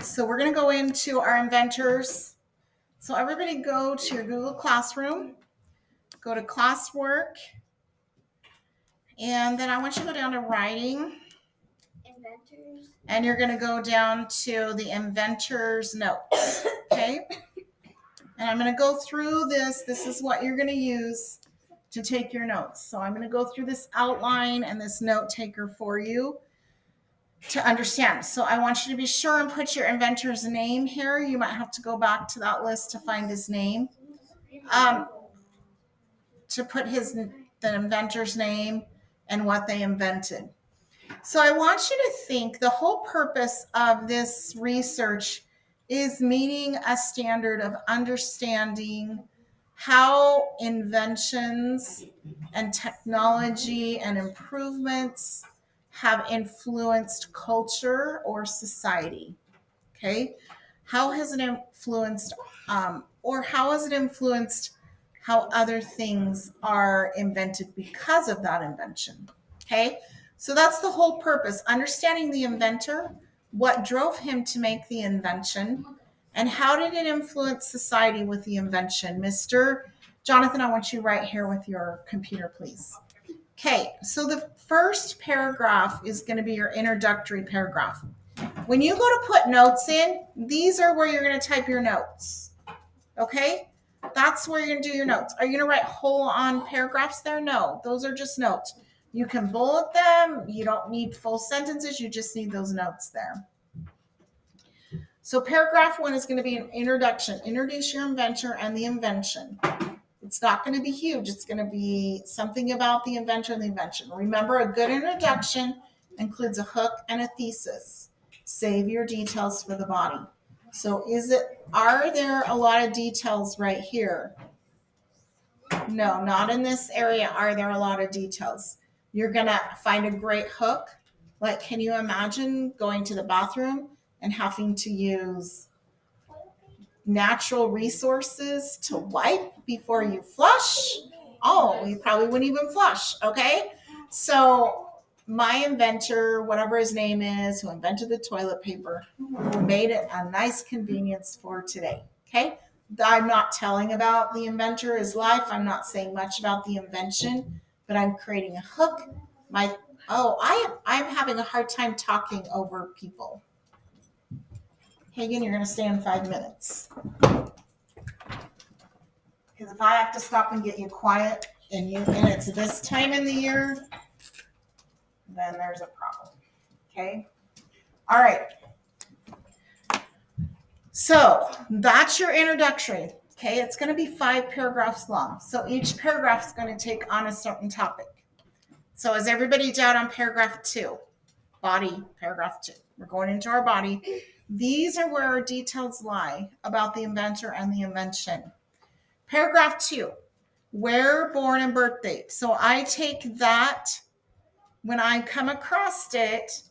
So we're going to go into our inventors. So everybody go to your Google Classroom, go to classwork, and then I want you to go down to writing. Inventors. And you're going to go down to the inventor's notes, okay? And I'm going to go through this. This is what you're going to use to take your notes. So I'm going to go through this outline and this note taker for you to understand. So I want you to be sure and put your inventor's name here. You might have to go back to that list to find his name. To put the inventor's name and what they invented. So I want you to think the whole purpose of this research is meeting a standard of understanding how inventions and technology and improvements have influenced culture or society. Okay, how has it influenced, or how has it influenced how other things are invented because of that invention? Okay, so that's the whole purpose, understanding the inventor, what drove him to make the invention, and how did it influence society with the invention. Mr. Jonathan, I want you right here with your computer, please. Okay, so the first paragraph is going to be your introductory paragraph. When you go to put notes in, these are where you're going to type your notes. Okay? That's where you're going to do your notes. Are you going to write whole on paragraphs there? No, those are just notes. You can bullet them. You don't need full sentences. You just need those notes there. So paragraph 1 is going to be an introduction. Introduce your inventor and the invention. It's not going to be huge. It's going to be something about the inventor and the invention. Remember, a good introduction includes a hook and a thesis. Save your details for the body. So are there a lot of details right here? No, not in this area are there a lot of details. You're going to find a great hook. Like, can you imagine going to the bathroom and having to use natural resources to wipe before you flush? Oh, you probably wouldn't even flush, okay? So my inventor, whatever his name is, who invented the toilet paper, made it a nice convenience for today, okay? I'm not telling about the inventor, his life. I'm not saying much about the invention, but I'm creating a hook. I'm having a hard time talking over people. Hagen, you're going to stay in 5 minutes. Because if I have to stop and get you quiet and it's this time in the year, then there's a problem. Okay? All right. So that's your introductory. Okay, it's going to be 5 paragraphs long. So each paragraph is going to take on a certain topic. So is everybody down on paragraph 2? Body, paragraph 2. We're going into our body. These are where our details lie about the inventor and the invention. Paragraph 2, where, born, and birth date. So I take that when I come across it,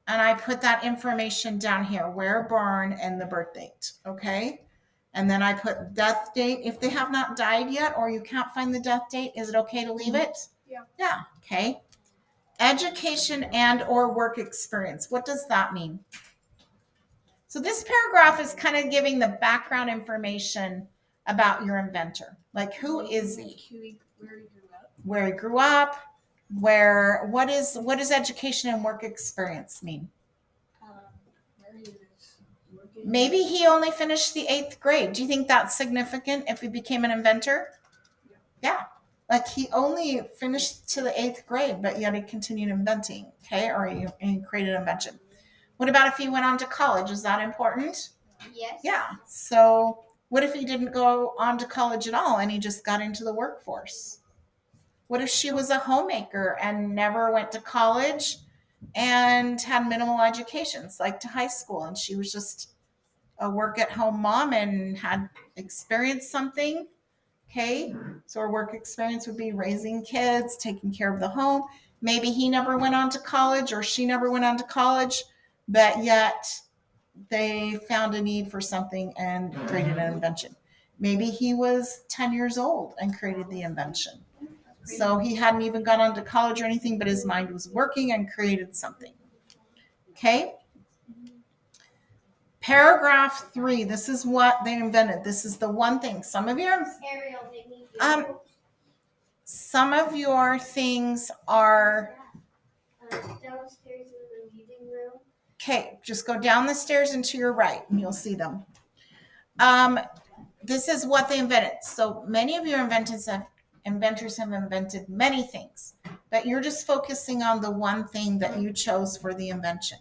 and I put that information down here, where, born, and the birth date, okay? And then I put death date. If they have not died yet or you can't find the death date, is it okay to leave it? Yeah. Yeah, okay. Education and or work experience. What does that mean? So this paragraph is kind of giving the background information about your inventor. Like, who is he? Where he grew up. What does education and work experience mean? Maybe he only finished the 8th grade. Do you think that's significant if he became an inventor? Yeah. Like, he only finished to the 8th grade, but yet he continued inventing, okay? Or he created an invention. What about if he went on to college? Is that important? Yes. Yeah. So what if he didn't go on to college at all and he just got into the workforce? What if she was a homemaker and never went to college and had minimal educations, like to high school, and she was just a work-at-home mom and had experienced something? Okay, so her work experience would be raising kids, taking care of the home. Maybe he never went on to college or she never went on to college, but yet they found a need for something and created an invention. Maybe he was 10 years old and created the invention. So he hadn't even gone on to college or anything, but his mind was working and created something. Okay? Paragraph 3, this is what they invented. This is the one thing. Some of your things are downstairs in the meeting room. okay. Just go down the stairs and to your right, and you'll see them. This is what they invented. So many of your inventors have invented many things, but you're just focusing on the one thing that you chose for the invention.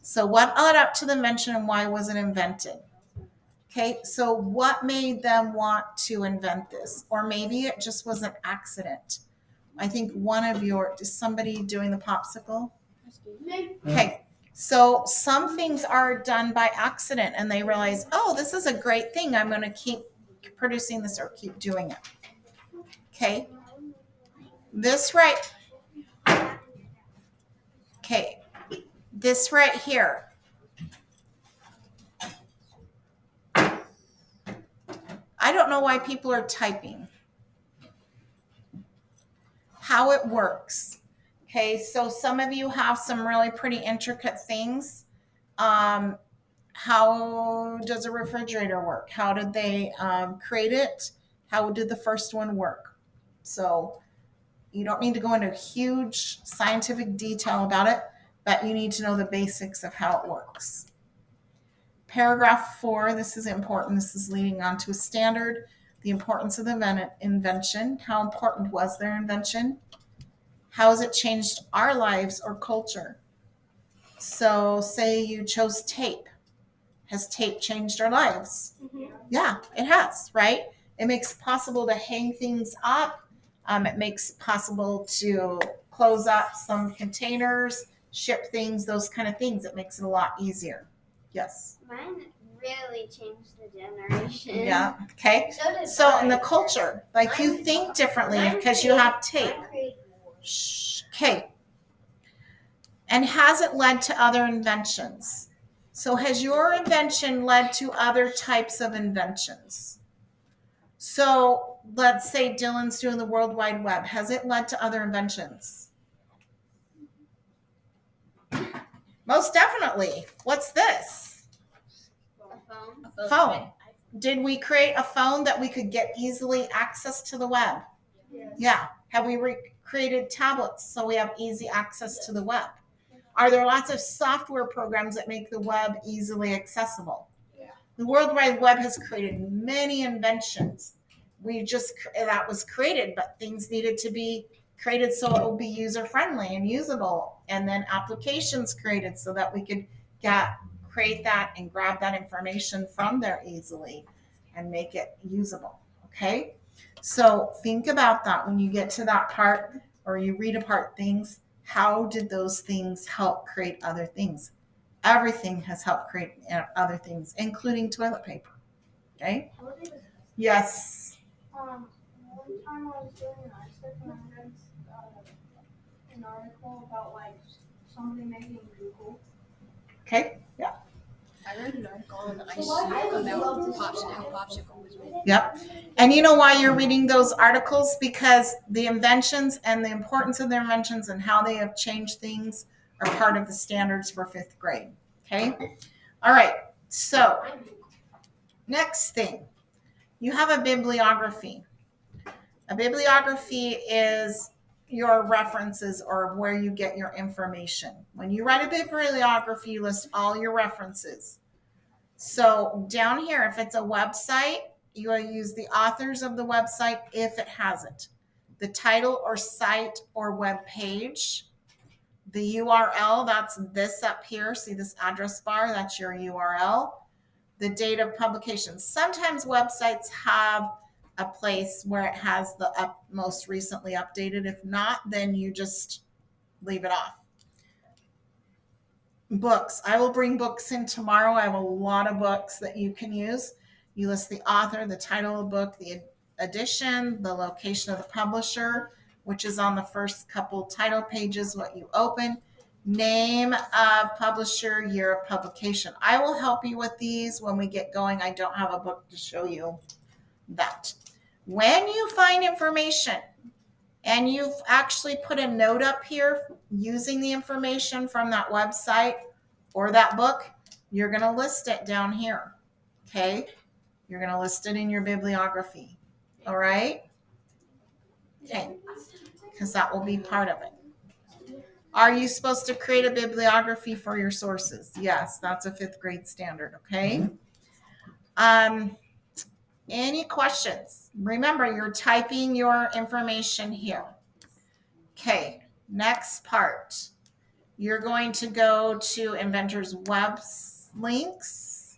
So what led up to the invention and why was it invented? Okay, so what made them want to invent this? Or maybe it just was an accident. I think is somebody doing the popsicle? Okay, so some things are done by accident and they realize, oh, this is a great thing. I'm going to keep producing this or keep doing it. Okay, this right here. I don't know why people are typing. How it works. Okay, so some of you have some really pretty intricate things. How does a refrigerator work? How did they create it? How did the first one work? So you don't need to go into huge scientific detail about it, but you need to know the basics of how it works. Paragraph 4, this is important. This is leading on to a standard. The importance of the invention. How important was their invention? How has it changed our lives or culture? So say you chose tape. Has tape changed our lives? Mm-hmm. Yeah, it has, right? It makes it possible to hang things up. It makes it possible to close up some containers, ship things, those kind of things. It makes it a lot easier. Yes. Mine really changed the generation. Yeah. Okay. So in the culture, like you think differently because you have tape. Okay. And has it led to other inventions? So has your invention led to other types of inventions? So let's say Dylan's doing the World Wide Web. Has it led to other inventions? Most definitely. What's this? A phone. Did we create a phone that we could get easily access to the web? Yes. Yeah. Have we created tablets so we have easy access to the web? Are there lots of software programs that make the web easily accessible? Yeah. The World Wide Web has created many inventions. That was created, but things needed to be created so it will be user friendly and usable, and then applications created so that we could create that and grab that information from there easily and make it usable. Okay, so think about that when you get to that part or you read apart things. How did those things help create other things? Everything has helped create other things, including toilet paper. Okay? Yes. One time I was doing an research and I read an article about somebody making Google. Okay. Yeah. I read an article on the ice about how popsicle was made. Yep. And you know why you're reading those articles? Because the inventions and the importance of their inventions and how they have changed things are part of the standards for 5th grade. Okay. All right. So next thing, you have a bibliography. A bibliography is your references or where you get your information. When you write a bibliography, you list all your references. So down here, if it's a website, you will use the authors of the website if it has it. The title or site or web page. The URL, that's this up here. See this address bar? That's your URL. The date of publication. Sometimes websites have a place where it has the most recently updated. If not, then you just leave it off. Books. I will bring books in tomorrow. I have a lot of books that you can use. You list the author, the title of the book, the edition, the location of the publisher, which is on the first couple title pages, what you open, name of publisher, year of publication. I will help you with these when we get going. I don't have a book to show you that. When you find information and you've actually put a note up here using the information from that website or that book, you're going to list it down here. Okay? You're going to list it in your bibliography. All right? Okay. Because that will be part of it. Are you supposed to create a bibliography for your sources? Yes, that's a 5th grade standard. Okay? Any questions? Remember, you're typing your information here. Okay, next part. You're going to go to Inventor's web links.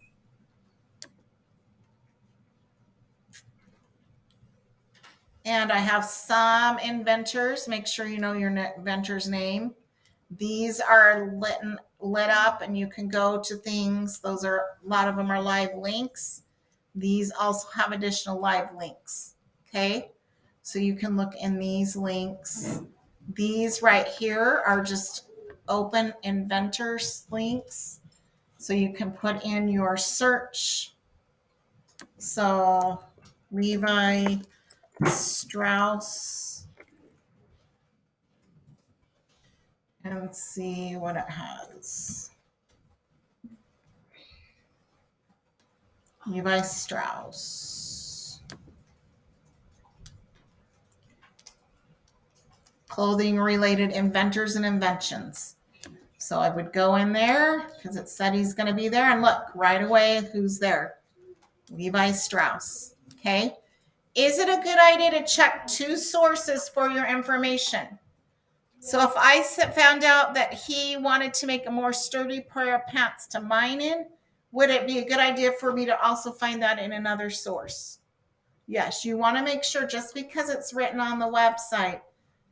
And I have some inventors. Make sure you know your inventor's name. These are lit up and you can go to things. Those are, a lot of them are live links. These also have additional live links. Okay, so you can look in these links. These right here are just open inventors links. So you can put in your search. So Levi Strauss, and see what it has. Levi Strauss. Clothing related inventors and inventions. So I would go in there because it said he's going to be there, and look right away who's there. Levi Strauss. Okay. Is it a good idea to check 2 sources for your information? So if I found out that he wanted to make a more sturdy pair of pants to mine in, would it be a good idea for me to also find that in another source? Yes, you want to make sure just because it's written on the website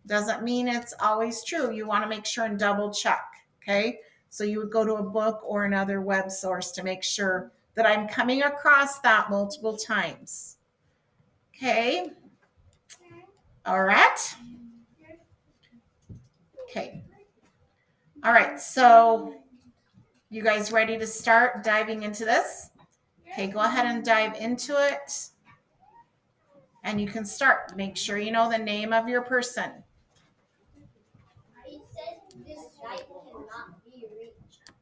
doesn't mean it's always true. You want to make sure and double check. Okay. So you would go to a book or another web source to make sure that I'm coming across that multiple times. Okay. All right. Okay. All right. So you guys ready to start diving into this? Okay, go ahead and dive into it. And you can start. Make sure you know the name of your person.